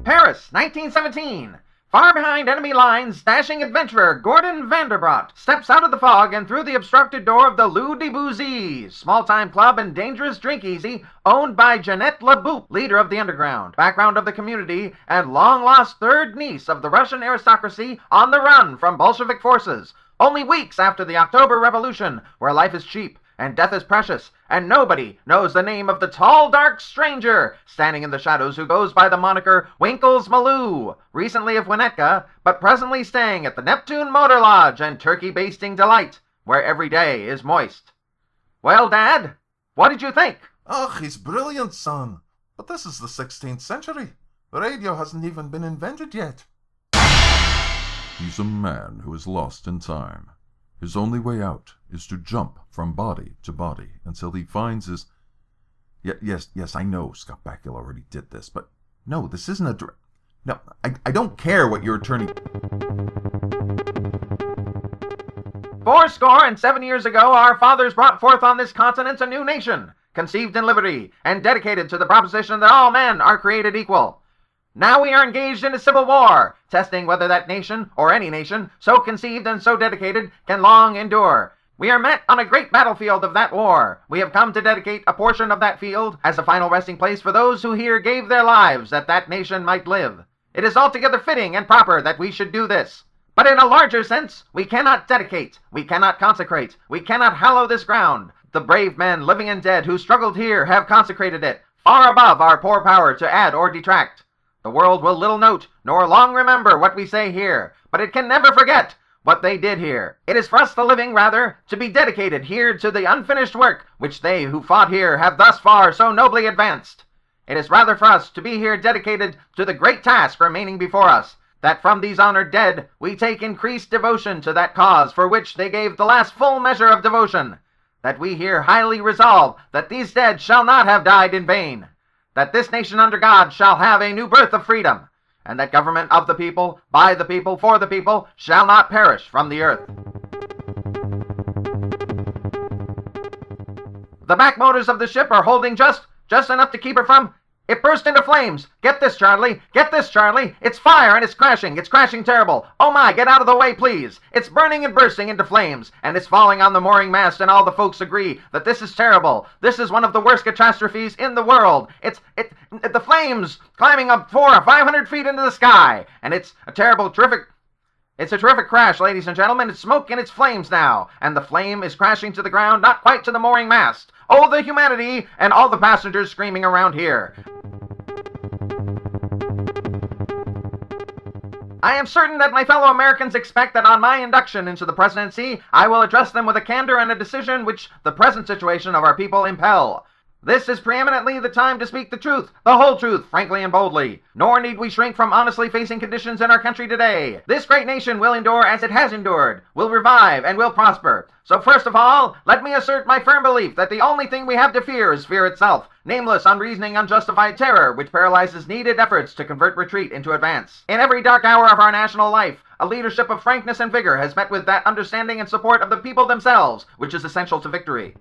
Paris, 1917. Far behind enemy lines, dashing adventurer Gordon Vanderbrot steps out of the fog and through the obstructed door of the Lou de Bouzy, small-time club and dangerous drink-easy, owned by Jeanette Laboupe, leader of the underground, background of the community, and long-lost third niece of the Russian aristocracy on the run from Bolshevik forces, only weeks after the October Revolution, where life is cheap and death is precious, and nobody knows the name of the tall, dark stranger standing in the shadows who goes by the moniker Winkles Malou, recently of Winnetka, but presently staying at the Neptune Motor Lodge and Turkey Basting Delight, where every day is moist. Well, Dad, what did you think? Oh, he's brilliant, son. But this is the 16th century. The radio hasn't even been invented yet. He's a man who is lost in time. His only way out is to jump from body to body until he finds his... Yes, I know Scott Bakula already did this, but no, this isn't a... No, I don't care what your attorney... 77 years ago, our fathers brought forth on this continent a new nation, conceived in liberty, and dedicated to the proposition that all men are created equal. Now we are engaged in a civil war, testing whether that nation, or any nation, so conceived and so dedicated, can long endure. We are met on a great battlefield of that war. We have come to dedicate a portion of that field as a final resting place for those who here gave their lives that that nation might live. It is altogether fitting and proper that we should do this. But in a larger sense, we cannot dedicate, we cannot consecrate, we cannot hallow this ground. The brave men, living and dead, who struggled here have consecrated it, far above our poor power to add or detract. The world will little note, nor long remember what we say here, but it can never forget what they did here. It is for us the living, rather, to be dedicated here to the unfinished work which they who fought here have thus far so nobly advanced. It is rather for us to be here dedicated to the great task remaining before us, that from these honored dead we take increased devotion to that cause for which they gave the last full measure of devotion, that we here highly resolve that these dead shall not have died in vain, that this nation under God shall have a new birth of freedom, and that government of the people, by the people, for the people, shall not perish from the earth. The back motors of the ship are holding just enough to keep her from... It burst into flames! Get this, Charlie! Get this, Charlie! It's fire and it's crashing! It's crashing terrible! Oh my, get out of the way, please! It's burning and bursting into flames, and it's falling on the mooring mast, and all the folks agree that this is terrible. This is one of the worst catastrophes in the world. The flames climbing up 400 or 500 feet into the sky, and it's a terrific crash, ladies and gentlemen. It's smoke and it's flames now, and the flame is crashing to the ground, not quite to the mooring mast. Oh, the humanity, and all the passengers screaming around here. I am certain that my fellow Americans expect that on my induction into the presidency, I will address them with a candor and a decision which the present situation of our people impel. This is preeminently the time to speak the truth, the whole truth, frankly and boldly. Nor need we shrink from honestly facing conditions in our country today. This great nation will endure as it has endured, will revive, and will prosper. So first of all, let me assert my firm belief that the only thing we have to fear is fear itself, nameless, unreasoning, unjustified terror, which paralyzes needed efforts to convert retreat into advance. In every dark hour of our national life, a leadership of frankness and vigor has met with that understanding and support of the people themselves, which is essential to victory.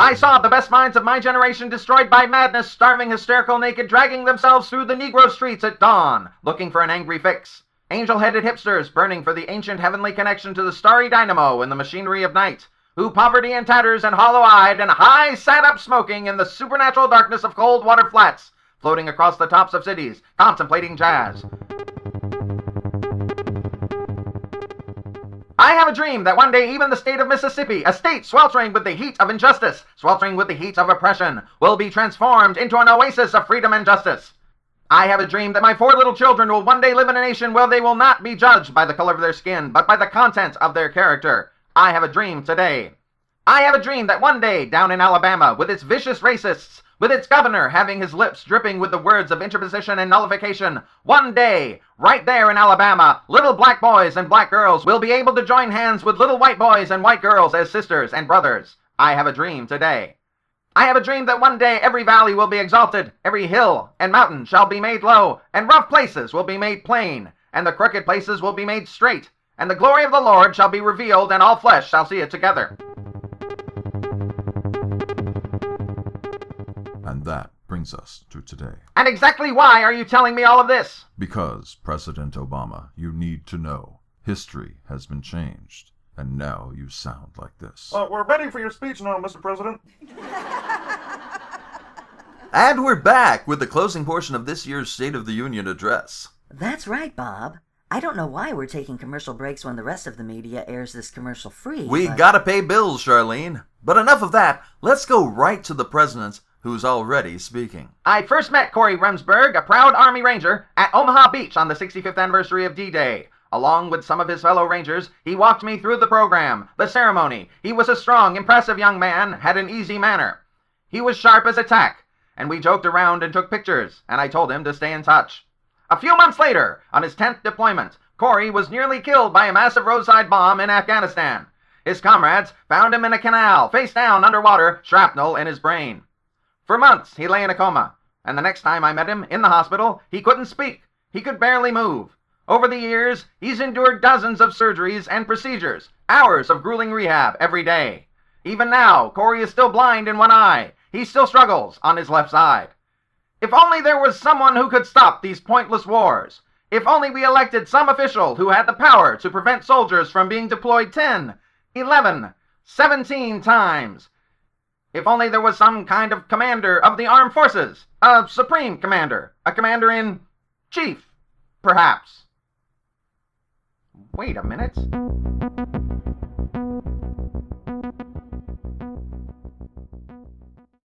I saw the best minds of my generation destroyed by madness, starving, hysterical, naked, dragging themselves through the Negro streets at dawn, looking for an angry fix. Angel-headed hipsters burning for the ancient heavenly connection to the starry dynamo in the machinery of night, who poverty and tatters and hollow-eyed and high sat up smoking in the supernatural darkness of cold water flats, floating across the tops of cities, contemplating jazz. I have a dream that one day even the state of Mississippi, a state sweltering with the heat of injustice, sweltering with the heat of oppression, will be transformed into an oasis of freedom and justice. I have a dream that my 4 little children will one day live in a nation where they will not be judged by the color of their skin, but by the content of their character. I have a dream today. I have a dream that one day, down in Alabama, with its vicious racists, with its governor having his lips dripping with the words of interposition and nullification, one day, right there in Alabama, little black boys and black girls will be able to join hands with little white boys and white girls as sisters and brothers. I have a dream today. I have a dream that one day every valley will be exalted, every hill and mountain shall be made low, and rough places will be made plain, and the crooked places will be made straight, and the glory of the Lord shall be revealed, and all flesh shall see it together. And that brings us to today. And exactly why are you telling me all of this? Because, President Obama, you need to know, history has been changed, and now you sound like this. We're ready for your speech now, Mr. President. And we're back with the closing portion of this year's State of the Union address. That's right, Bob. I don't know why we're taking commercial breaks when the rest of the media airs this commercial-free. We gotta pay bills, Charlene. But enough of that. Let's go right to the president, who's already speaking. I first met Corey Remsburg, a proud Army Ranger, at Omaha Beach on the 65th anniversary of D-Day. Along with some of his fellow Rangers, he walked me through the program, the ceremony. He was a strong, impressive young man, had an easy manner. He was sharp as a tack, and we joked around and took pictures, and I told him to stay in touch. A few months later, on his 10th deployment, Corey was nearly killed by a massive roadside bomb in Afghanistan. His comrades found him in a canal, face down underwater, shrapnel in his brain. For months, he lay in a coma, and the next time I met him in the hospital, he couldn't speak. He could barely move. Over the years, he's endured dozens of surgeries and procedures, hours of grueling rehab every day. Even now, Corey is still blind in one eye. He still struggles on his left side. If only there was someone who could stop these pointless wars. If only we elected some official who had the power to prevent soldiers from being deployed 10, 11, 17 times. If only there was some kind of commander of the armed forces, a supreme commander, a commander-in-chief, perhaps. Wait a minute.